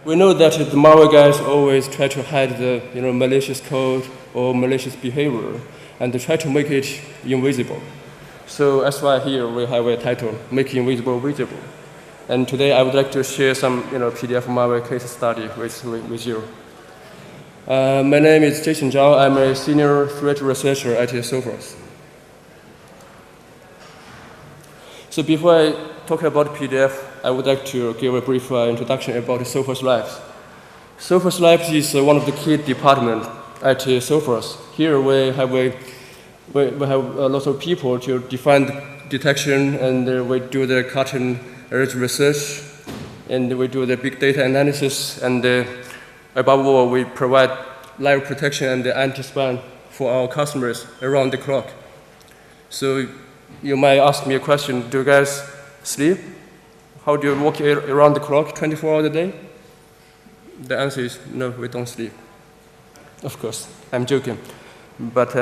We know that the malware guys always try to hide the malicious code or malicious behavior, and they try to make it invisible. So that's why here we have a title, Make Invisible Visible. And today I would like to share some PDF malware case study with you. My name is Zhang. I'm a senior threat researcher at Sophos. So before I talk about PDF, I would like to give a brief introduction about Sophos Labs. Sophos Labs is one of the key departments at Sophos. Here we have a lot of people to define the detection, and we do the cutting-edge research, and we do the big data analysis, and above all, we provide live protection and anti-spam for our customers around the clock. So you might ask me a question, do you guys sleep? How do you work around the clock, 24 hours a day? The answer is no, we don't sleep. Of course, I'm joking. But,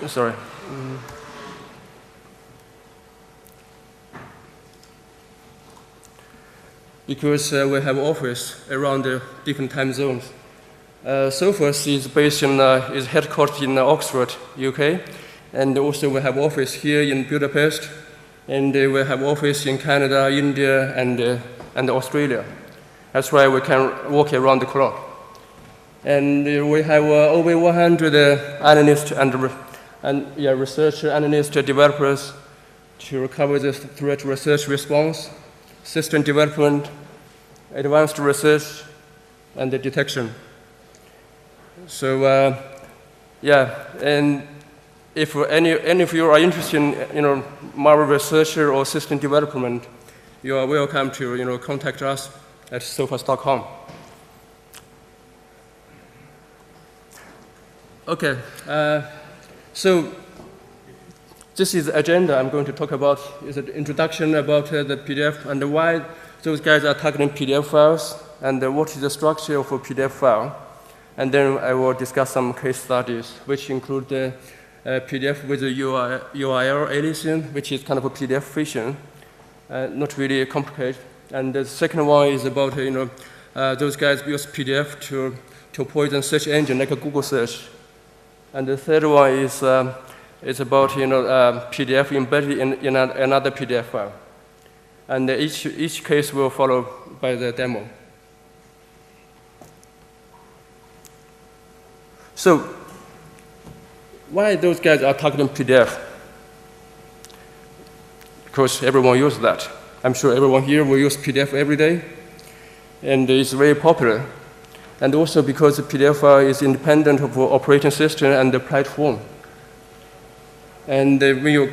sorry. Because we have office around the different time zones. Sophos is is headquartered in Oxford, UK, and also we have office here in Budapest, and we have office in Canada, India, and Australia. That's why we can work around the clock. And we have over 100 analysts and research analysts, developers to cover the threat research response, system development, advanced research, and the detection. So, and if any of you are interested in malware research or system development, you are welcome to contact us at sophos.com. Okay, so this is the agenda I'm going to talk about. Is an introduction about the PDF and why those guys are targeting PDF files, and what is the structure of a PDF file. And then I will discuss some case studies, which include the PDF with the URL aliasing, which is kind of a PDF phishing, not really complicated. And the second one is about those guys use PDF to poison search engine like a Google search. And the third one is about PDF embedded in another PDF file. And each case will follow by the demo. So why those guys are targeting PDF? Because everyone uses that. I'm sure everyone here will use PDF every day, and it's very popular. And also because the PDF file is independent of the operating system and the platform. And when you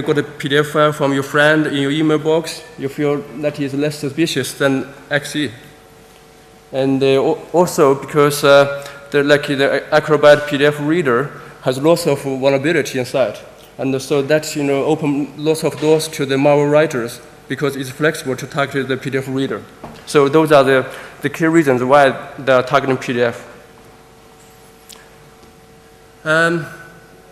got a PDF file from your friend in your email box, you feel that is less suspicious than XE. And also because the Acrobat PDF reader has lots of vulnerability inside. And so that open lots of doors to the malware writers because it's flexible to target the PDF reader. So those are the key reasons why they are targeting PDF.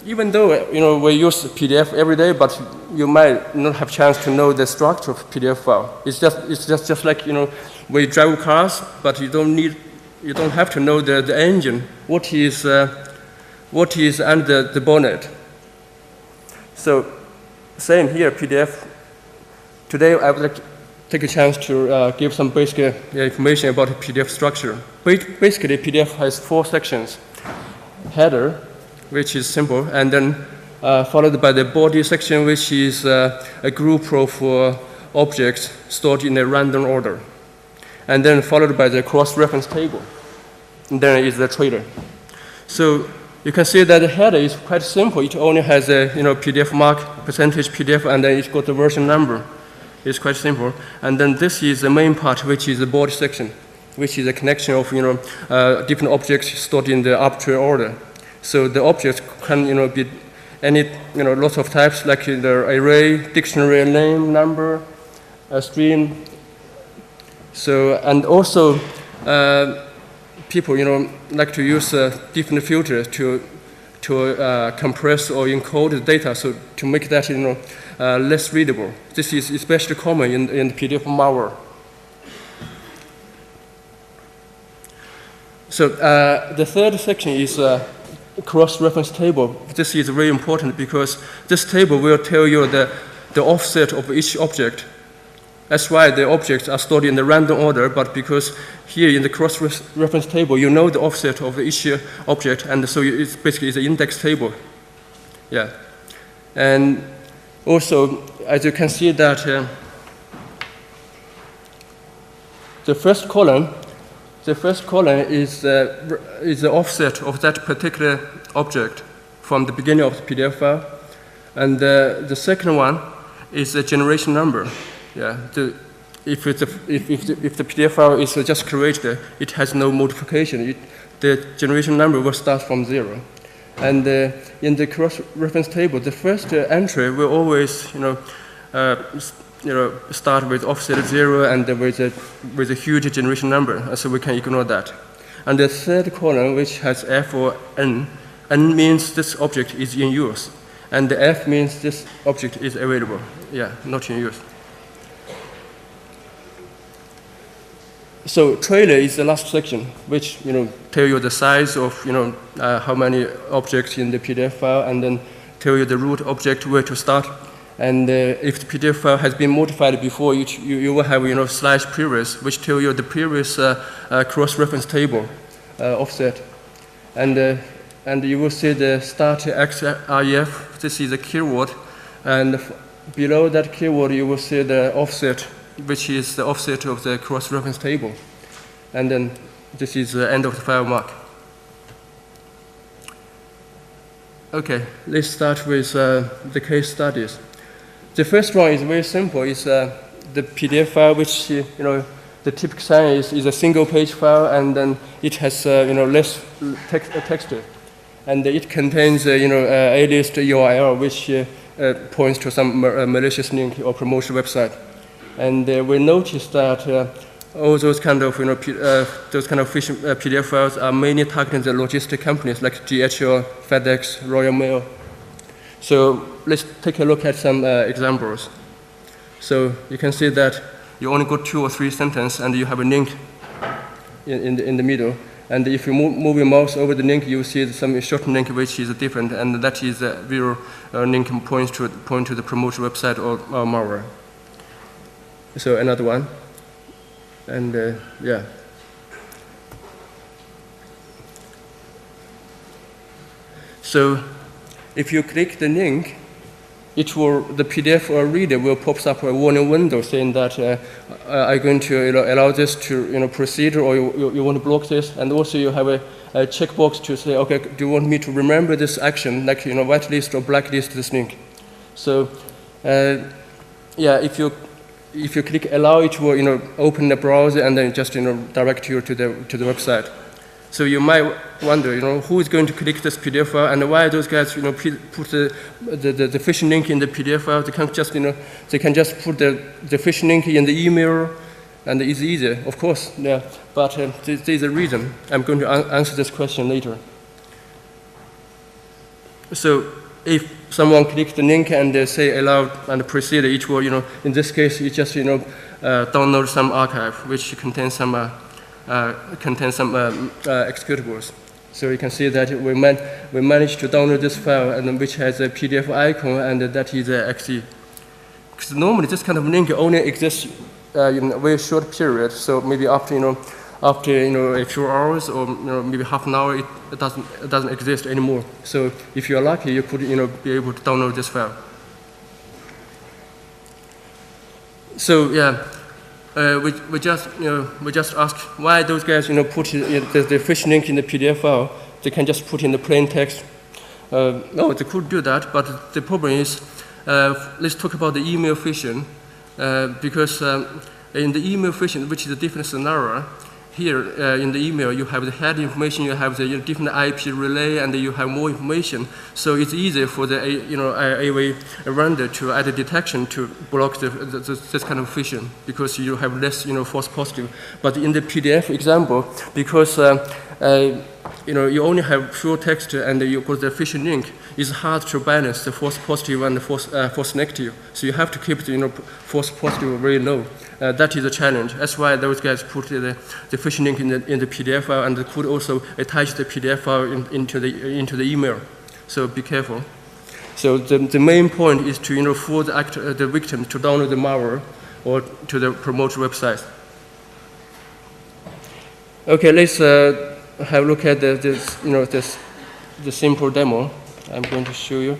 Even though we use PDF every day, but you might not have chance to know the structure of PDF file. It's just like we drive cars, but you don't have to know the engine. What is under the bonnet? So same here, PDF. Today I would like to take a chance to give some basic information about the PDF structure. Basically, PDF has 4 sections. Header, which is simple, and then followed by the body section, which is a group of objects stored in a random order. And then followed by the cross-reference table. And then is the trailer. So you can see that the header is quite simple. It only has a PDF mark, percentage PDF, and then it's got the version number. It's quite simple. And then this is the main part, which is the body section, which is a connection of different objects stored in the arbitrary order. So the objects can be any lots of types, like the array, dictionary name, number, a string. So and also people like to use different filters to compress or encode the data, so to make that less readable. This is especially common in PDF malware. So the third section is cross-reference table. This is very important because this table will tell you the offset of each object. That's why the objects are stored in the random order, but because here in the cross-reference table, you know the offset of each object, and so it's basically an index table. Yeah. And also, as you can see that the first column is the offset of that particular object from the beginning of the PDF file, and the second one is the generation number. Yeah, if the PDF file is just created, it has no modification. The generation number will start from 0. And in the cross-reference table, the first entry will always, start with offset 0 and with a huge generation number, so we can ignore that. And the third column, which has F or N, N means this object is in use, and the F means this object is available. Yeah, not in use. So trailer is the last section, which tell you the size of how many objects in the PDF file, and then tell you the root object where to start. And if the PDF file has been modified before, you will have /previous, which tell you the previous cross-reference table offset, and you will see the start xref. This is a keyword, and below that keyword you will see the offset, which is the offset of the cross-reference table. And then this is the end of the file mark. Okay, let's start with the case studies. The first one is very simple. It's the PDF file, which the typical sign is a single-page file, and then it has less text, and it contains alias URL, which points to some malicious link or promotional website. And we noticed that all those kind of phishing PDF files are mainly targeting the logistic companies like DHL, FedEx, Royal Mail. So let's take a look at some examples. So you can see that you only got 2 or 3 sentences, and you have a link in the middle. And if you move your mouse over the link, you will see some short link which is different, and that is a real link point to the promotional website or malware. So another one, and yeah. So if you click the link, the PDF reader will pop up a warning window saying that are you going to allow this to proceed, or you want to block this, and also you have a checkbox to say, okay, do you want me to remember this action, like whitelist or blacklist this link? So yeah, if you click allow, it will open the browser and then just direct you to the website. So you might wonder, who is going to click this PDF file, and why those guys put the phishing link in the PDF file? They can just they can just put the phishing link in the email, and it's easier, of course. Yeah, but there's a reason. I'm going to answer this question later. So if someone clicks the link and they say allow and proceed, it will, in this case, it just, download some archive which contains some executables. So you can see that we managed to download this file, and which has a PDF icon, and that is exe. Because normally this kind of link only exists in a very short period. So maybe after a few hours or maybe half an hour, it doesn't exist anymore. So if you are lucky, you could be able to download this file. So yeah, we just ask why those guys put the phishing link in the PDF file. They can just put in the plain text. No, they could do that, but the problem is, let's talk about the email phishing, because in the email phishing, which is a different scenario. Here in the email, you have the head information, you have the different IP relay, and you have more information. So it's easier for the AV render to add a detection to block this kind of phishing, because you have less false positive. But in the PDF example, because you only have full text and you got the phishing link, it's hard to balance the false positive and the false negative. So you have to keep the false positive very low. That is a challenge. That's why those guys put the phishing link in the PDF file, and they could also attach the PDF file into the email. So be careful. So the main point is to fool the victim to download the malware or to the promoter website. Okay, let's have a look at the simple demo. I'm going to show you.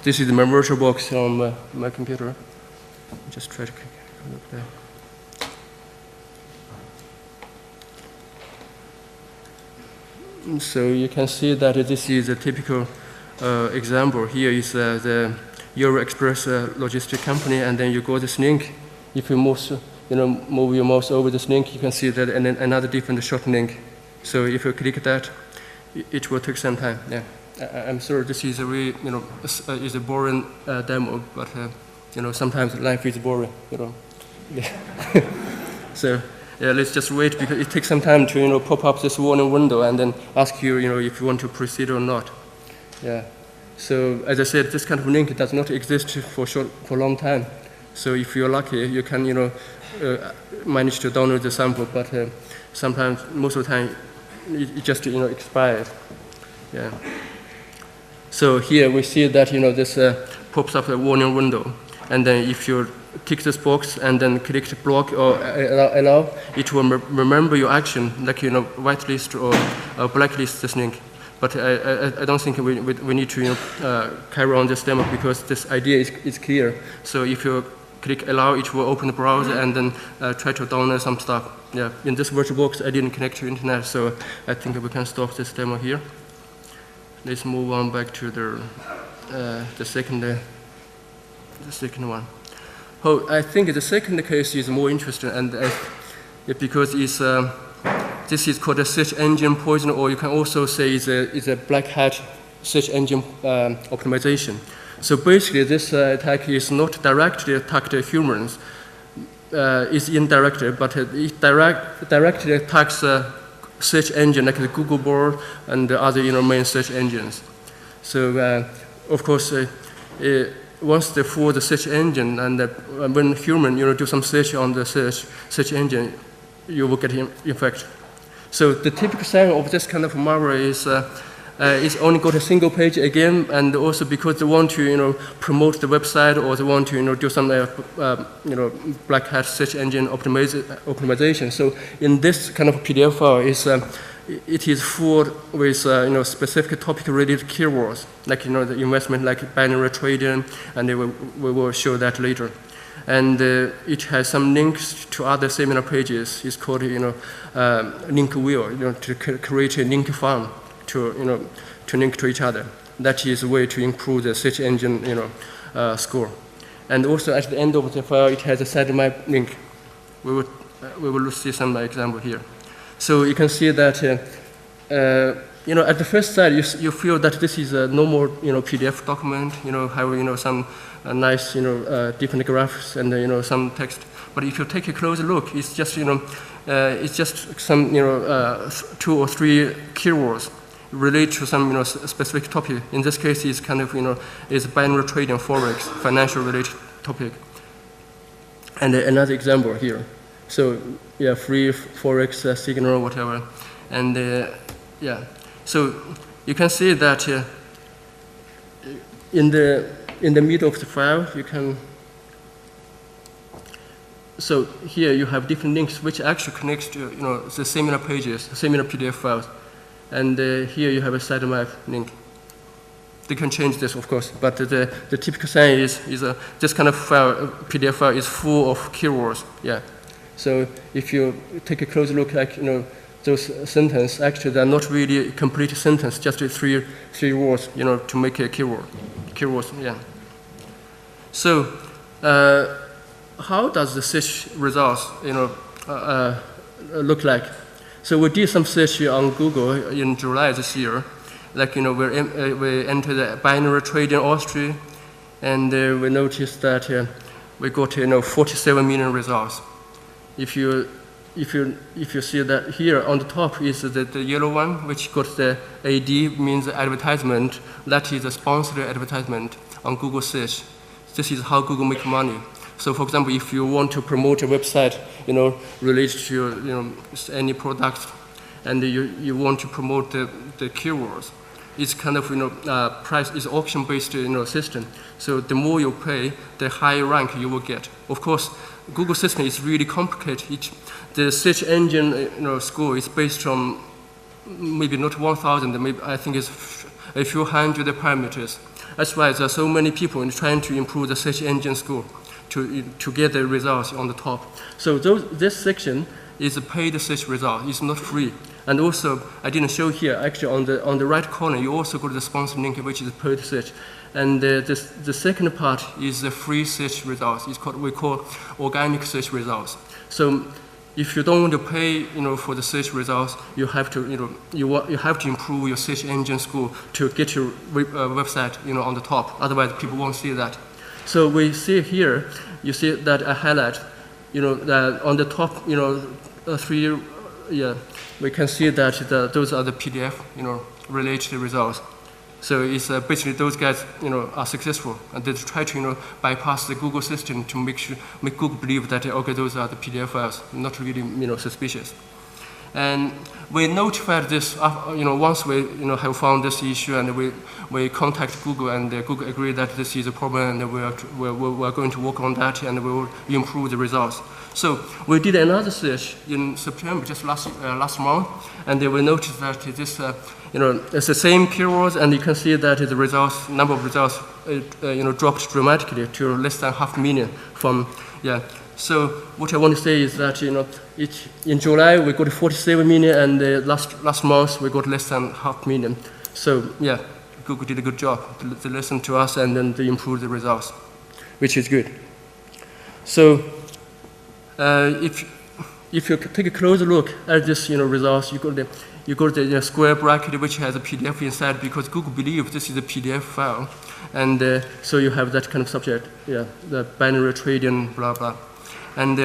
This is my virtual box on my computer. Just try to look there. So you can see that this is a typical example. Here is the Euro Express logistic company, and then you go this link. If you move your mouse over this link, you can see that and then another different short link. So if you click that, it will take some time. Yeah, I'm sorry. This is a really is a boring demo, but sometimes life is boring. Yeah. So. Yeah, let's just wait because it takes some time to pop up this warning window and then ask you if you want to proceed or not. Yeah. So as I said, this kind of link does not exist for a long time. So if you're lucky, you can manage to download the sample, but sometimes most of the time it just expired. Yeah. So here we see that this pops up a warning window, and then if you tick this box and then click block or allow, it will remember your action, like whitelist or blacklist this link. But I don't think we need to carry on this demo because this idea is clear. So if you click allow, it will open the browser and then try to download some stuff. Yeah. In this virtual box, I didn't connect to internet, so I think we can stop this demo here. Let's move on back to the second one. Oh, I think the second case is more interesting, and because this is called a search engine poison, or you can also say it's a black hat search engine optimization. So basically, this attack is not directly attacked humans. It's indirect, but it directly attacks search engine like the Google board and the other main search engines. So of course. Once they fool the search engine, and when human do some search on the search engine, you will get infected. So the typical sign of this kind of malware is only got a single page again, and also because they want to promote the website, or they want to do some black hat search engine optimization. So in this kind of PDF file it is full with specific topic-related keywords, like the investment, like binary trading, and we will show that later. And it has some links to other similar pages. It's called link wheel, to create a link farm to link to each other. That is a way to improve the search engine score. And also at the end of the file, it has a sitemap link. We will see some example here. So you can see that, at the first sight, you feel that this is a normal, PDF document, having, some nice, different graphs and, some text. But if you take a closer look, it's just, some, 2 or 3 keywords relate to some, specific topic. In this case, it's kind of, is binary trading, forex, financial related topic. And another example here. So yeah, free forex signal, whatever, and yeah. So you can see that in the middle of the file, you can. So here you have different links which actually connects to the similar pages, similar PDF files, and here you have a sitemap link. They can change this, of course, but the typical sign is this kind of file, PDF file is full of keywords. Yeah. So if you take a close look, like those sentences, actually they're not really a complete sentence, just three words, to make a keyword. Keywords, yeah. So how does the search results, look like? So we did some search on Google in July this year. Like, we entered the binary trade in Austria, and we noticed that we got 47 million results. If you see that here on the top is the yellow one, which got the AD, means advertisement. That is a sponsored advertisement on Google search. This is how Google make money. So, for example, if you want to promote a website, related to any product, and you want to promote the keywords, it's kind of price is auction-based system. So the more you pay, the higher rank you will get. Of course, Google system is really complicated. The search engine score is based on maybe not 1,000, maybe I think it's a few hundred parameters. That's why there are so many people trying to improve the search engine score to get the results on the top. So this section is a paid search result. It's not free. And also, I didn't show here, actually on the right corner, you also go to the sponsor link, which is paid search. And the second part is the free search results. We call organic search results. So if you don't want to pay, for the search results, you have to, you have to improve your search engine score to get your website, on the top. Otherwise, people won't see that. So we see here, you see that I highlight, that on the top, three, we can see that those are the PDF, related results. So it's basically those guys, are successful, and they try to, bypass the Google system to make Google believe that okay, those are the PDF files, not really, suspicious. And we notified this, once we, have found this issue, and we contact Google, and Google agreed that this is a problem, and we are going to work on that, and we will improve the results. So we did another search in September, just last month, and we noticed that this, it's the same keywords, and you can see that the results, number of results, dropped dramatically to less than 500,000 from, So what I want to say is that, in July we got 47 million, and last month we got less than 500,000. So Google did a good job. They listened to us, and then they improved the results, which is good. So if you take a closer look at this, results, you got the square bracket which has a PDF inside, because Google believes this is a PDF file, and so you have that kind of subject, the binary trading, blah blah, and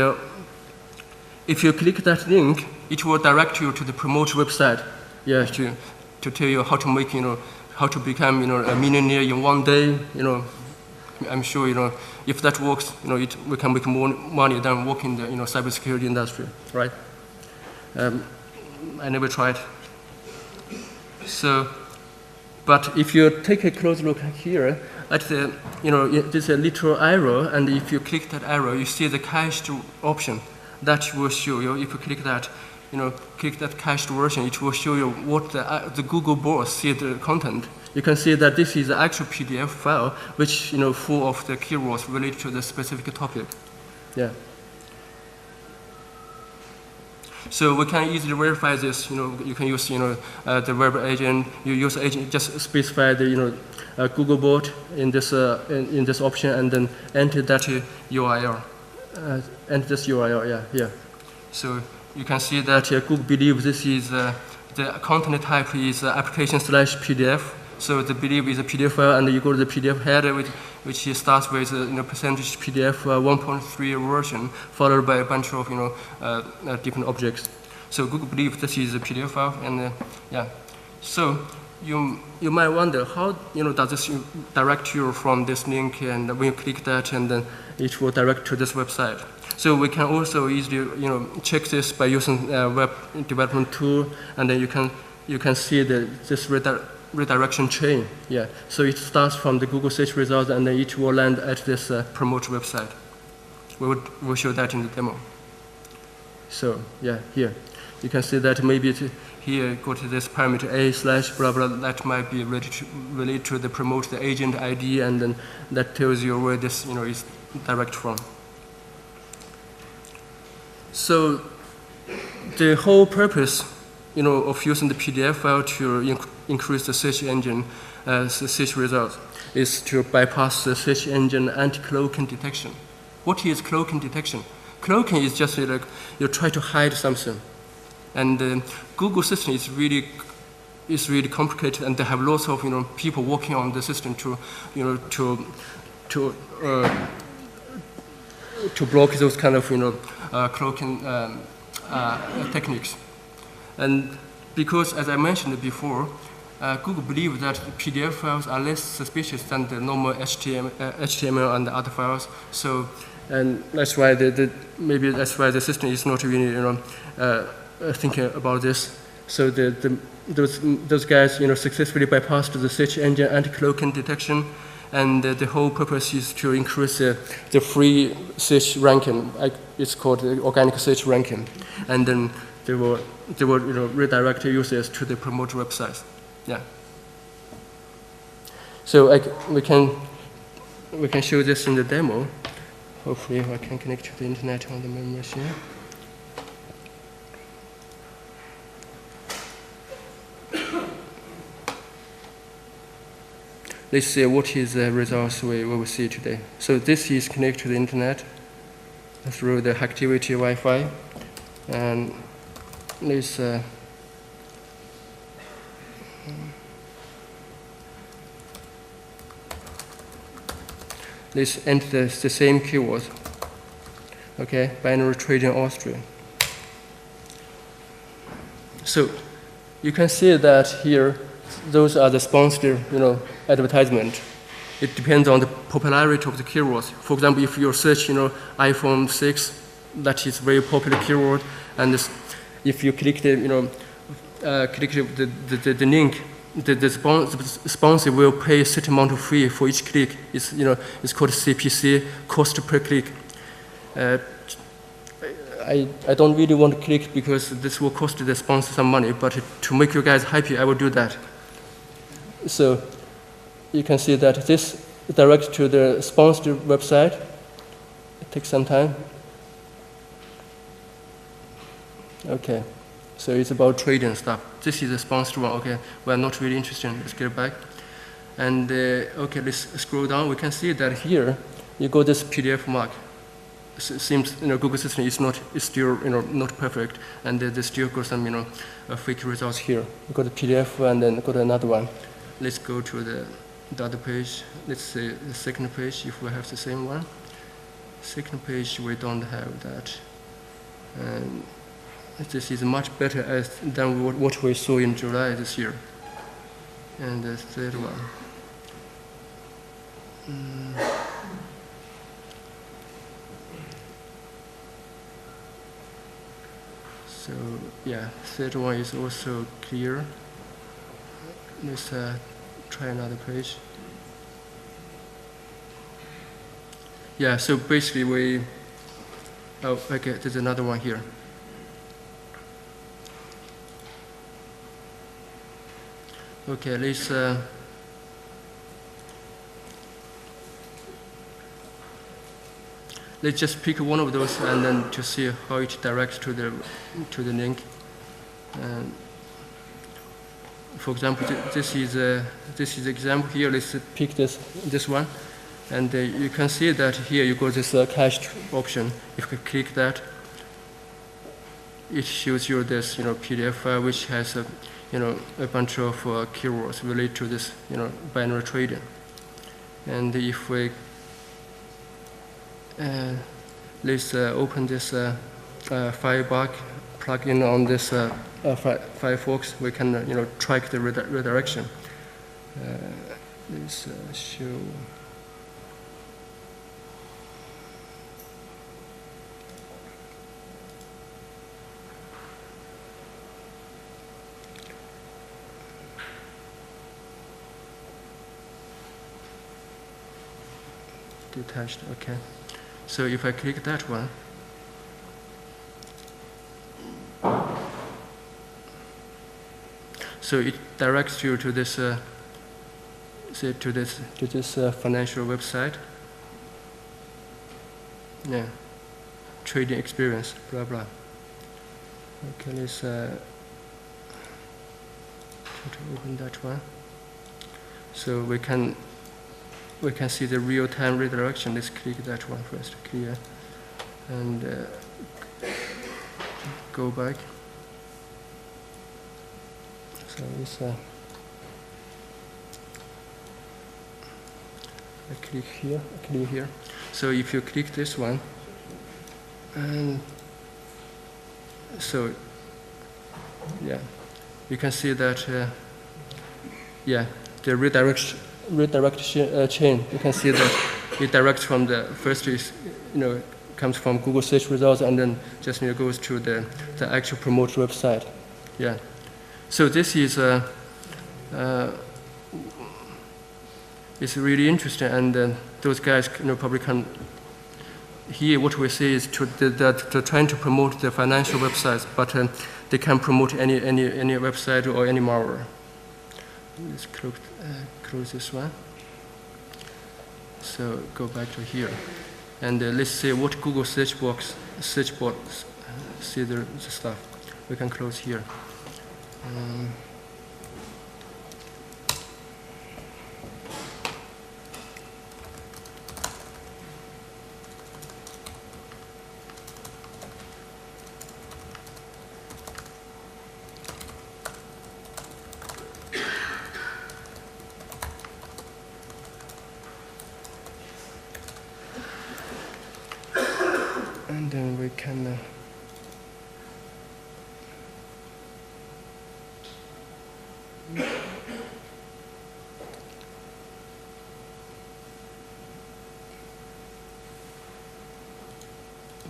if you click that link, it will direct you to the promote website, to tell you how to make, how to become, a millionaire in one day, I'm sure, if that works, we can make more money than work in the, cybersecurity industry, right? I never tried. So, but if you take a close look here at the, there's a little arrow, and if you click that arrow, you see the cached option. That will show you, if you click that, click that cached version, it will show you what the Google bots see the content. You can see that this is the actual PDF file, which, full of the keywords related to the specific topic. So we can easily verify this. You can use, the web agent. You use agent, just specify the, Google bot in this option, and then enter that URL. Enter this URL, here. So you can see that Google believes this is the content type is application/PDF. So the believe is a PDF file, and you go to the PDF header, which starts with percentage PDF 1.3 version, followed by a bunch of different objects. So Google believes this is a PDF file, and So you might wonder how does this direct you from this link, and when you click that, and then it will direct to this website. So we can also easily check this by using a web development tool, and then you can see this redirection chain. So it starts from the Google search results, and then it will land at this promote website. We'll show that in the demo. So here you can see that maybe here go to this parameter a/blah blah, that might be related to the promote the agent ID, and then that tells you where this is direct from. So the whole purpose of using the PDF file to increase the search engine search results is to bypass the search engine anti-cloaking detection. What is cloaking detection? Cloaking is just like you try to hide something. And Google system is really complicated, and they have lots of people working on the system to block those kind of cloaking techniques. And because, as I mentioned before, Google believes that PDF files are less suspicious than the normal HTML and other files. So, and that's why maybe that's why the system is not really thinking about this. So those guys successfully bypassed the search engine anti-cloaking detection, and the whole purpose is to increase the free search ranking. It's called the organic search ranking, and then they will redirect users to the promoted websites. Yeah. So we can show this in the demo. Hopefully, I can connect to the internet on the main machine. Let's see what is the results we will see today. So this is connected to the internet through the activity Wi-Fi, and let's enter the same keyword. Okay, binary trading Austria. So you can see that here, those are the sponsored, advertisement. It depends on the popularity of the keywords. For example, if you search, iPhone 6, that is very popular keyword, and if you click the link, the sponsor will pay a certain amount of fee for each click. It's called CPC, cost per click. I don't really want to click because this will cost the sponsor some money, but to make you guys happy, I will do that. So you can see that this directs to the sponsored website. It takes some time. Okay, so it's about trading stuff. This is the sponsored one. Okay, we're not really interested. Let's get back. And okay, let's scroll down. We can see that here you got this PDF mark. It seems Google system is still not perfect, and they still got some fake results here. We got the PDF and then got another one. Let's go to the other page. Let's say the second page if we have the same one. Second page we don't have that. And this is much better than what we saw in July this year. And the third one. So yeah, third one is also clear. Let's try another page. Yeah, so basically okay, there's another one here. Okay, let's just pick one of those and then to see how it directs to the link. And for example, this is example here. Let's pick this one, and you can see that here you got this cached option. If you click that, it shows you this PDF file which has a bunch of keywords related to this binary trading. And if we let's open this Firebug plugin on this Firefox, we can track the redirection. Let's show. Detached, okay. So if I click that one, so it directs you to this financial website. Yeah, trading experience, blah blah. Okay, let's try to open that one. So we can see the real-time redirection. Let's click that one first, clear, and go back. So it's I click here. So if you click this one, and so yeah, you can see that yeah, the redirection chain. You can see that it directs from the first is comes from Google search results and then just goes to the actual promote website. Yeah. So this is it's really interesting, and those guys probably can. Here, what we see is that they're trying to promote the financial websites, but they can promote any website or any malware. Let's close this one. So go back to here, and let's see what Google search box see the stuff. We can close here. And then we can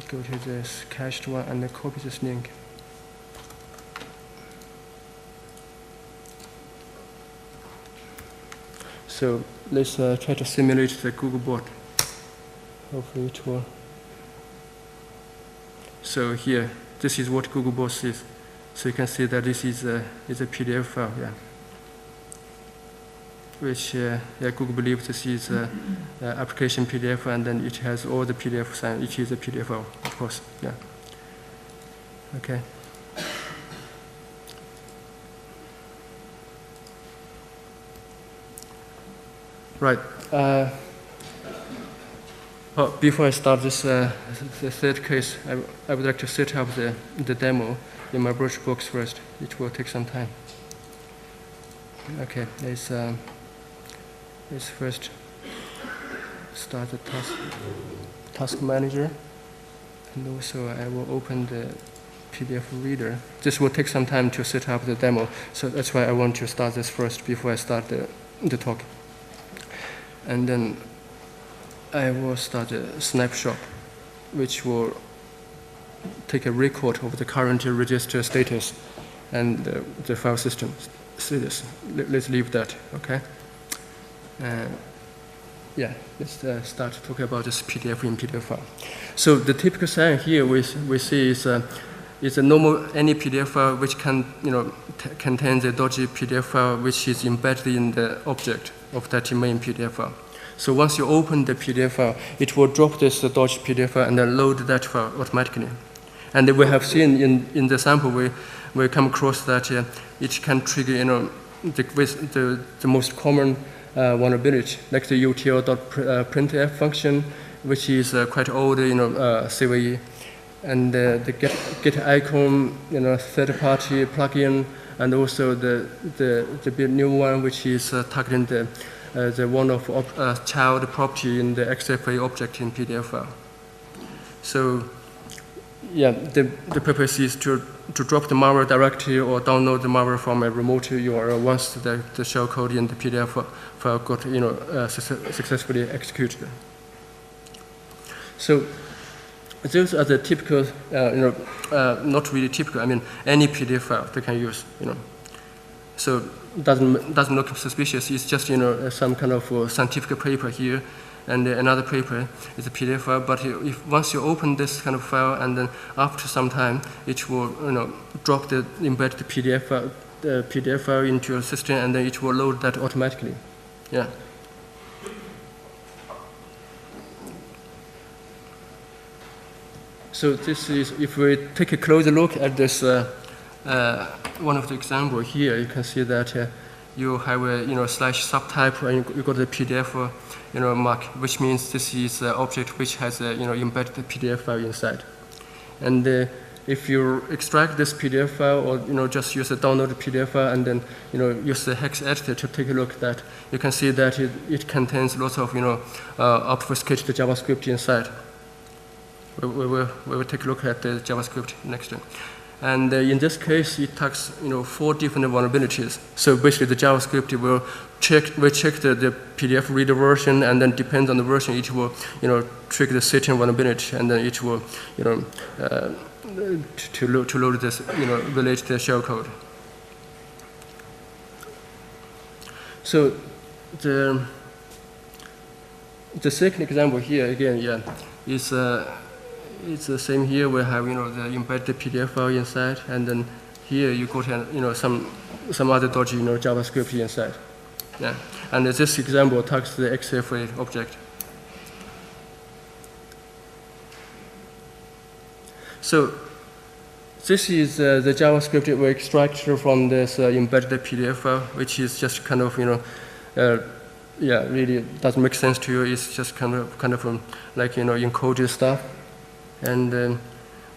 go to this cached one and copy this link. So let's try to simulate the Google bot. Hopefully it will. So here, this is what Google bot is. So you can see that this is a PDF file, yeah. Which Google believes this is application PDF, and then it has all the PDFs, and it is a PDF file, of course, yeah. Okay. Right. Before I start this, the third case, I would like to set up the demo in my VirtualBox first. It will take some time. Okay, let's first start the task manager, and also I will open the PDF reader. This will take some time to set up the demo, so that's why I want to start this first before I start the talk. And then I will start a snapshot, which will take a record of the current register status and the file system status. Let's leave that, okay? Yeah, let's start talking about this PDF in PDF file. So the typical sign here we see is a normal any PDF file which can contains a dodgy PDF file which is embedded in the object of that main PDF file. So once you open the PDF file, it will drop this dodgy PDF file and then load that file automatically. And we have seen in the sample we come across that it can trigger the most common vulnerability, like the util.printf function, which is quite old CVE, and the get icon third-party plugin, and also the new one which is targeting the one of child property in the XFA object in PDF file. So yeah, the purpose is to drop the malware directly or download the malware from a remote URL once the shellcode in the PDF file got successfully executed. So those are the typical, not really typical. I mean, any PDF file they can use. So doesn't look suspicious. It's just some kind of scientific paper here. And another paper is a PDF file, but if once you open this kind of file, and then after some time, it will embed the PDF file into your system, and then it will load that automatically. Yeah. So this is, if we take a closer look at this, one of the examples here, you can see that you have a slash subtype, and you got the PDF mark, which means this is an object which has embedded PDF file inside. And if you extract this PDF file, or just use a downloaded PDF file, and then use the hex editor to take a look at that, you can see that it contains lots of obfuscated JavaScript inside. We will take a look at the JavaScript next. And in this case, it takes 4 different vulnerabilities. So basically, the JavaScript will check the PDF reader version, and then depends on the version, it will trigger the certain vulnerability, and then it will to load this relate to the shellcode. So the second example here again, is. It's the same here. We have the embedded PDF file inside, and then here you got some other dodgy JavaScript inside. Yeah, and this example targets the XFA object. So this is the JavaScript we extracted from this embedded PDF file, which is just kind of really doesn't make sense to you. It's just kind of like encoded stuff. And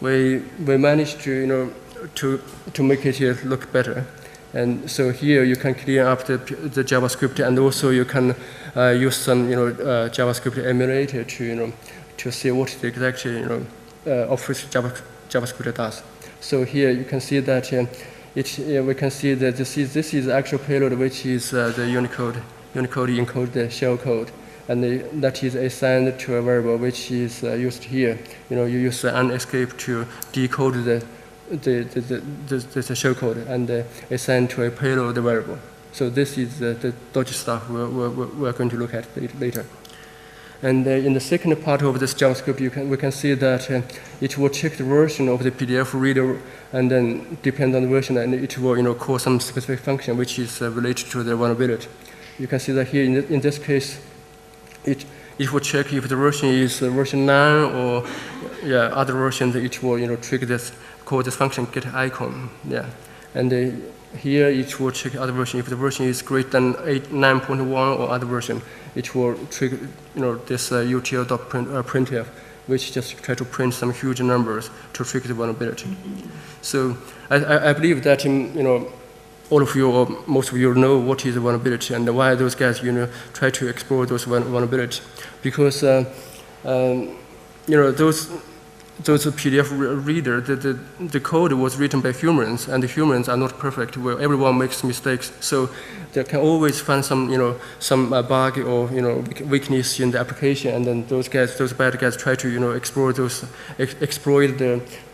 we managed to make it look better. And so here you can clean up the JavaScript, and also you can use some JavaScript emulator to see what the exact office JavaScript does. So here you can see that we can see that this is the actual payload, which is the Unicode encoded shellcode. And that is assigned to a variable which is used here. You use the unescape to decode the shellcode and assign to a payload variable. So this is the dodgy stuff we're going to look at later. And in the second part of this JavaScript, we can see that it will check the version of the PDF reader, and then depend on the version, and it will call some specific function which is related to the vulnerability. You can see that here in this case, it will check if the version is version 9 or other versions. It will trigger this, call this function get icon. Yeah, and here it will check other version. If the version is greater than 9.1 or other version, it will trigger this util.printf, which just try to print some huge numbers to trigger the vulnerability. So I believe that all of you or most of you know what is a vulnerability and why those guys try to explore those vulnerabilities, because those PDF reader, the code was written by humans, and the humans are not perfect. Well, everyone makes mistakes, so they can always find some bug or weakness in the application, and then those bad guys try to exploit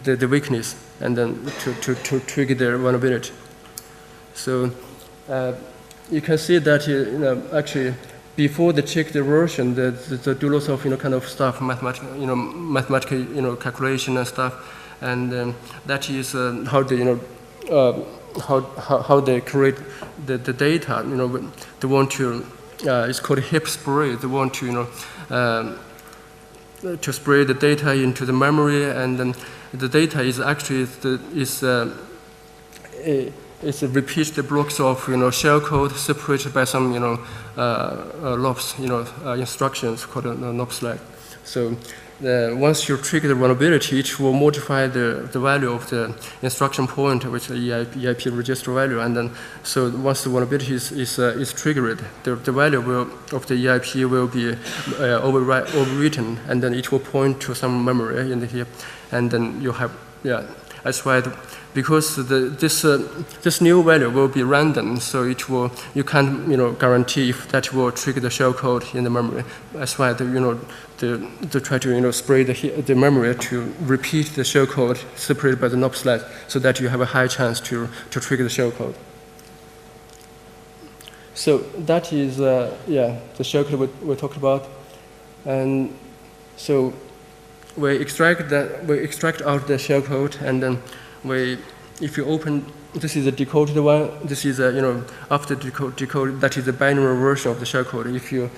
the weakness, and then to trigger their vulnerability. So you can see that actually before they check the version, they do lots of kind of stuff, mathematical calculation and stuff, and that is how they how they create the data. They want to it's called heap spray. They want to spray the data into the memory, and then the data is actually it repeats the blocks of shellcode separated by some lobs instructions called NOPs lag. So once you trigger the vulnerability, it will modify the value of the instruction pointer, which is the EIP register value, and then so once the vulnerability is triggered, the value of the EIP will be overwritten, and then it will point to some memory in the heap, and then you have that's why. Because this new value will be random, so you can't guarantee if that will trigger the shellcode in the memory. That's why they try to spray the memory to repeat the shellcode separated by the NOP slash, so that you have a high chance to trigger the shellcode. So that is the shellcode we talked about, and so we extract out the shellcode, and then if you open, this is a decoded one. This is after decode. That is the binary version of the shellcode. If you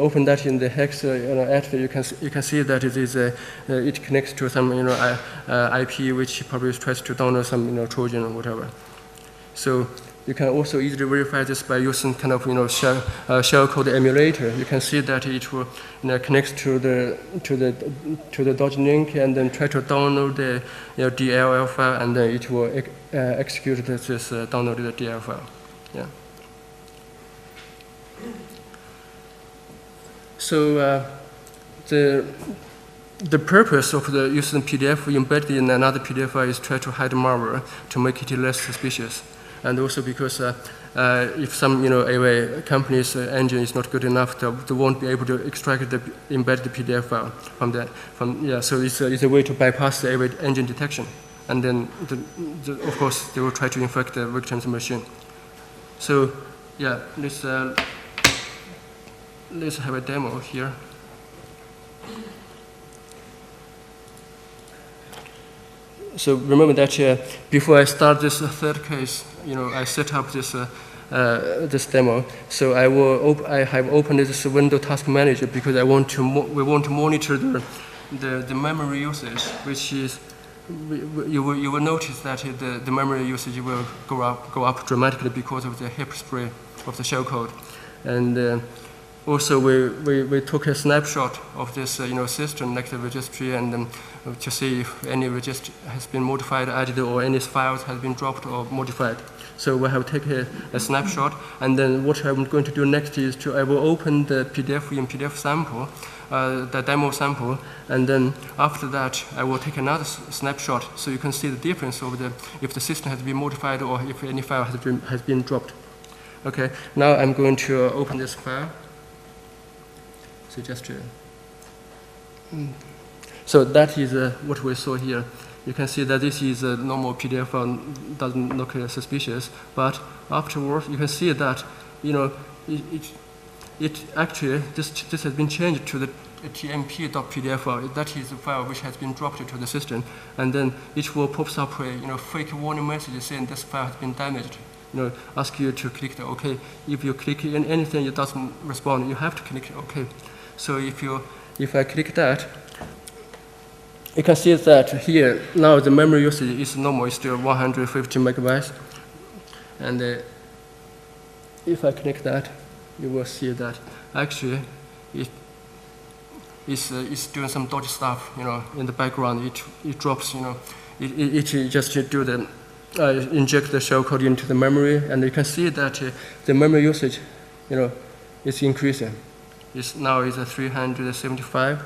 open that in the hex editor, you can see that it connects to some IP, which probably tries to download some Trojan or whatever. So you can also easily verify this by using kind of shellcode emulator. You can see that it will connect to the Dodge link and then try to download the DLL file, and then it will execute this downloaded DLL file. Yeah. So the purpose of using PDF embedded in another PDF file is try to hide malware to make it less suspicious, and also because if some a company's engine is not good enough, they won't be able to extract the embedded PDF file from that. So it's a way to bypass the AWA engine detection, and then of course they will try to infect the victim's machine. So yeah, let's have a demo here. So remember that before I start this third case, I set up this this demo. So I have opened this window task manager because we want to monitor the memory usage, which is you will notice that the memory usage will go up dramatically because of the hip spray of the shellcode, and also we took a snapshot of this system like the registry, and to see if any register has been modified, added, or any files has been dropped or modified. So we have taken a snapshot, and then what I'm going to do next is I will open the PDF in PDF sample, the demo sample, and then after that I will take another snapshot so you can see the difference of if the system has been modified or if any file has been dropped. Okay, now I'm going to open this file. So just so that is what we saw here. You can see that this is a normal PDF file, doesn't look suspicious, but afterwards you can see that it actually this has been changed to the tmp.pdf file. That is the file which has been dropped to the system, and then it will pop up a fake warning message saying this file has been damaged. Ask you to click the OK. If you click in anything it doesn't respond, you have to click OK. So if I click that, you can see that here now the memory usage is normal, it's still 150 megabytes, and if I click that, you will see that actually it's doing some dodgy stuff. In the background it drops. It just do the inject the shellcode into the memory, and you can see that the memory usage, is increasing. Now is 375,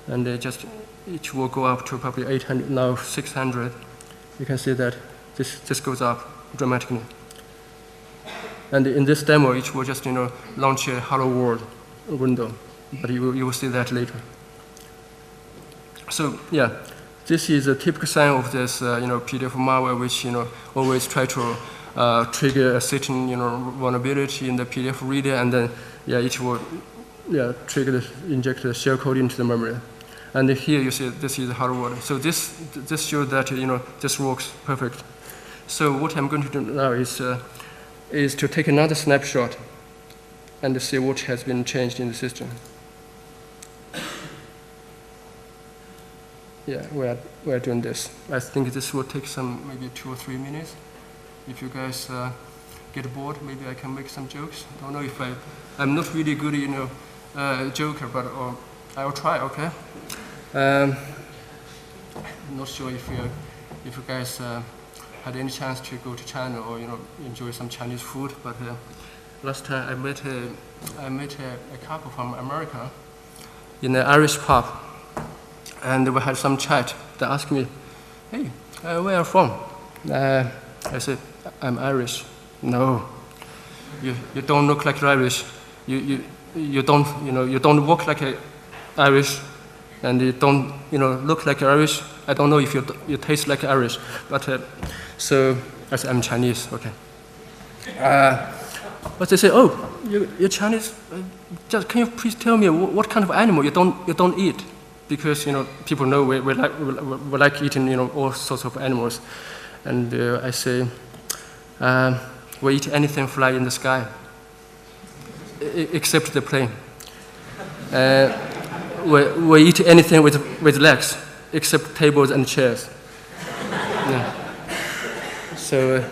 and it will go up to probably 800, now 600. You can see that this goes up dramatically. And in this demo, it will just launch a hello world window, but you will see that later. So yeah, this is a typical sign of this PDF malware, which always try to trigger a certain vulnerability in the PDF reader, and then it will inject the shellcode into the memory. And here you see this is hello world. So this shows that this works perfect. So what I'm going to do now is to take another snapshot and see what has been changed in the system. Yeah, we're doing this. I think this will take maybe 2 or 3 minutes. If you guys get bored, maybe I can make some jokes. I don't know if I'm not really good, joker, but I'll try. Okay. I'm not sure if you guys had any chance to go to China or enjoy some Chinese food, but last time I met a couple from America in an Irish pub, and we had some chat. They asked me, "Hey, where are you from?" I said, "I'm Irish." "No, you don't look like Irish. You don't walk like a Irish, and you don't look like Irish. I don't know if you taste like Irish." But so I said, "I'm Chinese." Okay. But they say, "Oh, you're Chinese. Just can you please tell me what kind of animal you don't eat?" Because people know we like eating all sorts of animals, and I say, "We eat anything fly in the sky, except the plane. We eat anything with legs, except tables and chairs." Yeah. So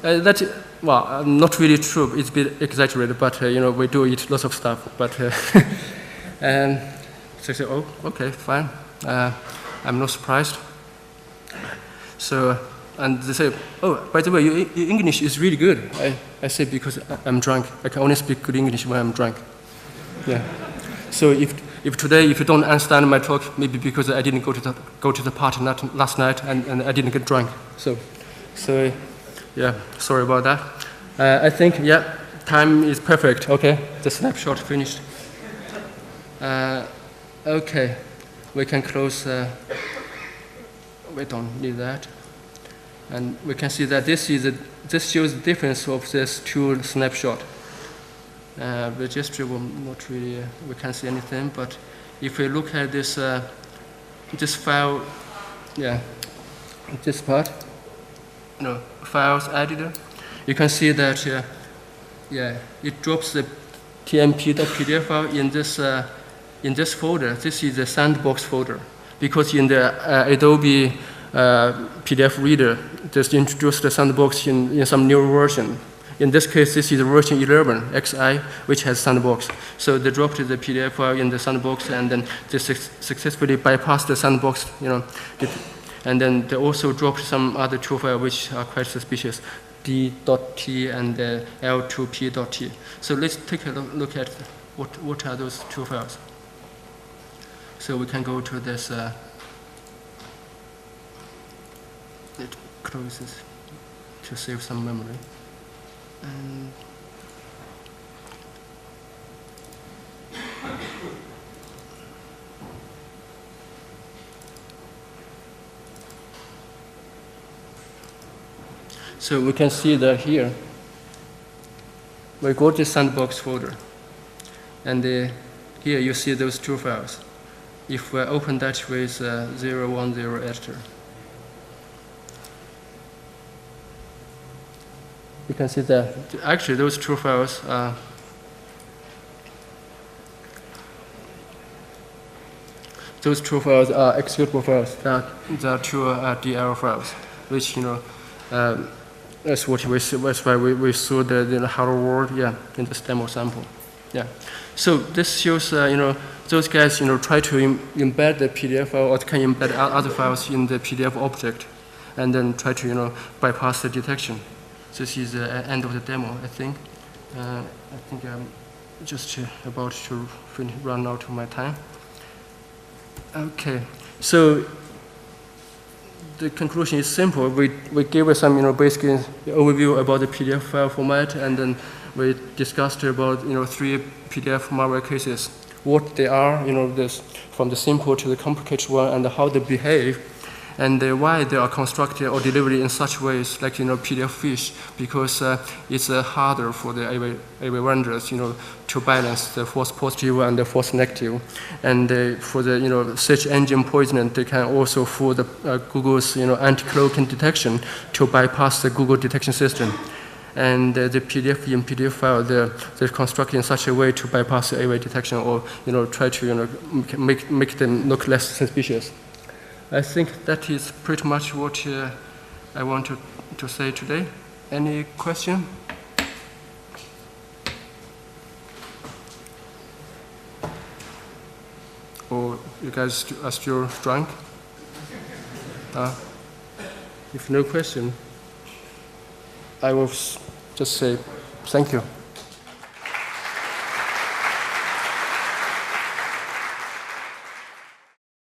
Well, not really true. It's a bit exaggerated, but we do eat lots of stuff. But and so I say, oh, okay, fine. I'm not surprised. So, and they say, oh, by the way, your English is really good. I say because I'm drunk. I can only speak good English when I'm drunk. Yeah. So if today you don't understand my talk, maybe because I didn't go to the party last night and I didn't get drunk. So yeah, sorry about that. I think time is perfect. Okay, the snapshot finished. Okay, we can close. We don't need that, and we can see that this shows the difference of this two snapshot. Registry will not really, we can't see anything, but if we look at this file, this part, files editor, you can see that, it drops the tmp.pdf file in this folder. This is the sandbox folder, because in the Adobe PDF reader, just introduced the sandbox in some new version. In this case, this is version 11, XI, which has sandbox. So they dropped the PDF file in the sandbox, and then they successfully bypassed the sandbox, and then they also dropped some other two files which are quite suspicious, d.t and l2p.t. So let's take a look at what are those two files. So we can go to this, it closes to save some memory. And so we can see that here we go to sandbox folder, and here you see those two files. If we open that with 010 editor, you can see that actually those two files are executable files. They are two DR files, which that's what we see. That's why we saw the hello world in this demo sample. Yeah. So this shows those guys try to embed the PDF file, or can embed other files in the PDF object, and then try to bypass the detection. This is the end of the demo, I think. I think I'm just about to run out of my time. Okay, so the conclusion is simple. We gave some basically overview about the PDF file format, and then we discussed about 3 PDF malware cases, what they are, this from the simple to the complicated one, and how they behave. And why they are constructed or delivered in such ways, like PDF phish, because it's harder for the AV vendors, to balance the false positive and the false negative. And for the search engine poisoning, they can also fool the Google's anti-cloaking detection to bypass the Google detection system. And the PDF in PDF file, they're constructed in such a way to bypass the AV detection, or try to make them look less suspicious. I think that is pretty much what I want to say today. Any question? Or you guys are still drunk? If no question, I will just say thank you.